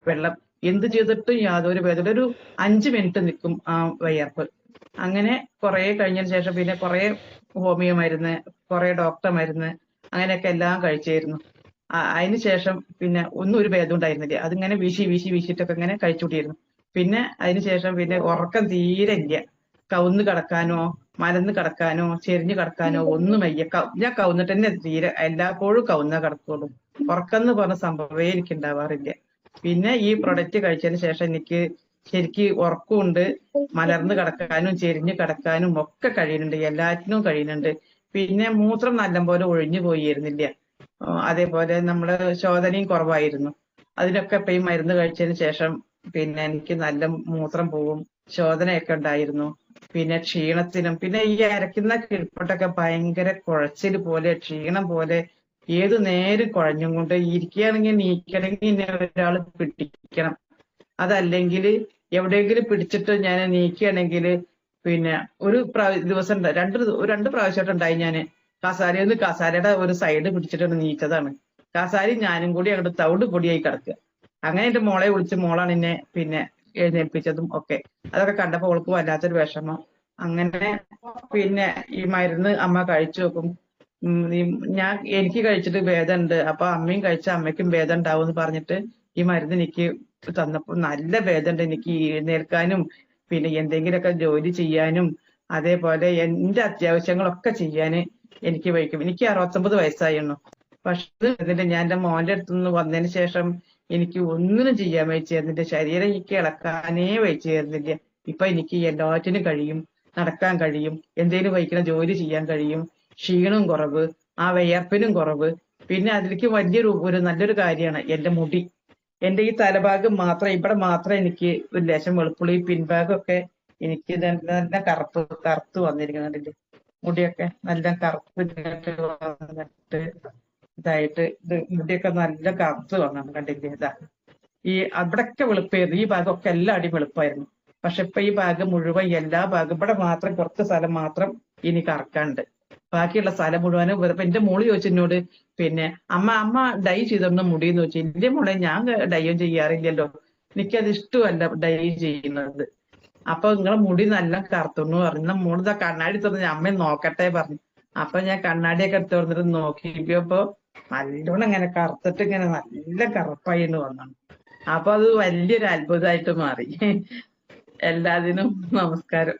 വെള്ളം എന്ത് ചെയ്തിട്ടും യാതൊരു ഭേദമില്ല. ഒരു 5 മിനിറ്റ് നിൽക്കും ആ വിയർപ്പ്. അങ്ങനെ കുറെ കഴിഞ്ഞതിന് ശേഷം പിന്നെ കുറെ ഹോമിയോ മരുന്ന്, കുറെ ഡോക്ടർ മരുന്ന്, അങ്ങനെയൊക്കെ എല്ലാം കഴിച്ചായിരുന്നു. അതിന് ശേഷം പിന്നെ ഒന്നും ഒരു ഭേദം ഉണ്ടായിരുന്നില്ല. അതിങ്ങനെ വീശിട്ടൊക്കെ ഇങ്ങനെ കഴിച്ചുകൂട്ടിയിരുന്നു. പിന്നെ അതിന് ശേഷം പിന്നെ ഉറക്കം തീരെ ഇല്ല. കവുന്ന് കിടക്കാനോ മലന്ന് കിടക്കാനോ ചെരിഞ്ഞു കിടക്കാനോ ഒന്നും വയ്യ. ഞാൻ കവുന്നിട്ട് തന്നെ തീരെ എല്ലായ്പ്പോഴും കവുന്ന കിടക്കുള്ളൂ. ഉറക്കം എന്ന് പറഞ്ഞ സംഭവമേ എനിക്ക് ഉണ്ടാവാറില്ല. പിന്നെ ഈ പ്രൊഡക്റ്റ് കഴിച്ചതിന് ശേഷം എനിക്ക് ശരിക്ക് ഉറക്കമുണ്ട്, മലർന്ന് കിടക്കാനും ചെരിഞ്ഞു കിടക്കാനും ഒക്കെ കഴിയുന്നുണ്ട്, എല്ലാറ്റിനും കഴിയുന്നുണ്ട്. പിന്നെ മൂത്രം നല്ലപോലെ ഒഴിഞ്ഞു പോയിരുന്നില്ല. അതേപോലെ നമ്മള് ശോധനയും കുറവായിരുന്നു. അതിനൊക്കെ ഇപ്പൊ ഈ മരുന്ന് കഴിച്ചതിന് ശേഷം പിന്നെ എനിക്ക് നല്ല മൂത്രം പോവും, ശോധനയൊക്കെ ഉണ്ടായിരുന്നു. പിന്നെ ക്ഷീണത്തിനും പിന്നെ ഈ അരക്കുന്ന കിഴപ്പോട്ടൊക്കെ ഭയങ്കര കുഴച്ചില് പോലെ, ക്ഷീണം പോലെ, ഏതു നേരം കുഴഞ്ഞും കൊണ്ട് ഇരിക്കുകയാണെങ്കിൽ നീക്കണമെങ്കിൽ ഇന്നെ ഒരാൾ പിടിക്കണം. അതല്ലെങ്കിൽ എവിടെയെങ്കിലും പിടിച്ചിട്ട് ഞാൻ നീക്കുകയാണെങ്കിൽ പിന്നെ ഒരു ദിവസം രണ്ട് പ്രാവശ്യമായിട്ട് ഉണ്ടായി. ഞാൻ കസാരയുടെ ഒരു സൈഡ് പിടിച്ചിട്ട് നീച്ചതാണ്. കസാരി ഞാനും കൂടി അങ്ങോട്ട് തവിട് പൊടിയായി കിടക്കുക. അങ്ങനെ എന്റെ മോളെ വിളിച്ച് മോളാണ് എന്നെ പിന്നെ എഴുന്നേൽപ്പിച്ചതും ഒക്കെ. അതൊക്കെ കണ്ടപ്പോൾ അവൾക്ക് വല്ലാത്തൊരു വിഷമം. അങ്ങനെ പിന്നെ ഈ മരുന്ന് അമ്മ കഴിച്ചു നോക്കും. എനിക്ക് കഴിച്ചിട്ട് ഭേദമുണ്ട്, അപ്പൊ അമ്മയും കഴിച്ച അമ്മയ്ക്കും ഭേദം ഉണ്ടാവും എന്ന് പറഞ്ഞിട്ട് ഈ മരുന്ന് എനിക്ക് തന്നപ്പോൾ നല്ല ഭേദമുണ്ട്. എനിക്ക് എഴുന്നേൽക്കാനും പിന്നെ എന്തെങ്കിലുമൊക്കെ ജോലി ചെയ്യാനും അതേപോലെ എന്റെ അത്യാവശ്യങ്ങളൊക്കെ ചെയ്യാന് എനിക്ക് വഹിക്കും. എനിക്ക് 69 വയസ്സായിരുന്നു. പക്ഷെ ഇതിന്റെ ഞാൻ എന്റെ മോന്റെ അടുത്ത് നിന്ന് വന്നതിന് ശേഷം എനിക്ക് ഒന്നിനും ചെയ്യാൻ വഹിച്ചേരുന്നില്ല. എന്റെ ശരീരം എനിക്ക് ഇളക്കാനേ വഹിച്ചേരുന്നില്ല. ഇപ്പൊ എനിക്ക് എല്ലാറ്റിനും കഴിയും, നടക്കാൻ കഴിയും, എന്തെങ്കിലും വഹിക്കുന്ന ജോലി ചെയ്യാൻ കഴിയും. ക്ഷീണവും കുറവ്, ആ വിയർപ്പിനും കുറവ്. പിന്നെ അതിലേക്ക് ഒരു നല്ലൊരു കാര്യമാണ് എന്റെ മുടി. എന്റെ ഈ തലഭാഗം മാത്രം, ഇവിടെ മാത്രം എനിക്ക് ഒരു ലേശം വെളുപ്പുള്ളൂ. ഈ പിൻഭാഗമൊക്കെ എനിക്ക് നല്ല കറുത്ത് വന്നിരിക്കുന്നുണ്ട്. മുടിയൊക്കെ നല്ല കറുപ്പ് വന്നിട്ട് ഇതായിട്ട് മുടിയൊക്കെ നല്ല കറുത്ത് വന്നു കണ്ടില്ലേ. ഇതാ ഈ അവിടൊക്കെ വെളുപ്പായിരുന്നു, ഈ ഭാഗമൊക്കെ എല്ലാ അടി വെളുപ്പായിരുന്നു. പക്ഷെ ഇപ്പൊ ഈ ഭാഗം മുഴുവൻ എല്ലാ ഭാഗം, ഇവിടെ മാത്രം കുറച്ച് സ്ഥലം മാത്രം ഇനി കറക്കാണ്ട്. ബാക്കിയുള്ള സ്ഥലം മുഴുവനും എന്റെ മോള് ചോദിച്ചു എന്നോട്, പിന്നെ അമ്മ ഡൈ ചെയ്തോണ്ട് മുടി എന്ന് ചോദിച്ചു. എന്റെ മോളെ ഞാൻ ഡൈയും ചെയ്യാറില്ലല്ലോ, എനിക്കത് ഇഷ്ടമല്ല ഡൈ ചെയ്യുന്നത്. അപ്പൊ നിങ്ങളെ മുടി നല്ല കറുത്തുന്നു പറഞ്ഞു. മോളിതാ കണ്ണാടി തുറന്ന് അമ്മയെ നോക്കട്ടെ പറഞ്ഞു. അപ്പൊ ഞാൻ കണ്ണാടിയൊക്കെ എടുത്ത് തുറന്നിട്ട് നോക്കിയപ്പോ നല്ലോണം ഇങ്ങനെ കറുത്തിട്ട് ഇങ്ങനെ നല്ല കറുപ്പായി വന്നു. അപ്പൊ അത് വലിയൊരു അത്ഭുതമായിട്ട് മാറി. എല്ലാത്തിനും നമസ്കാരം.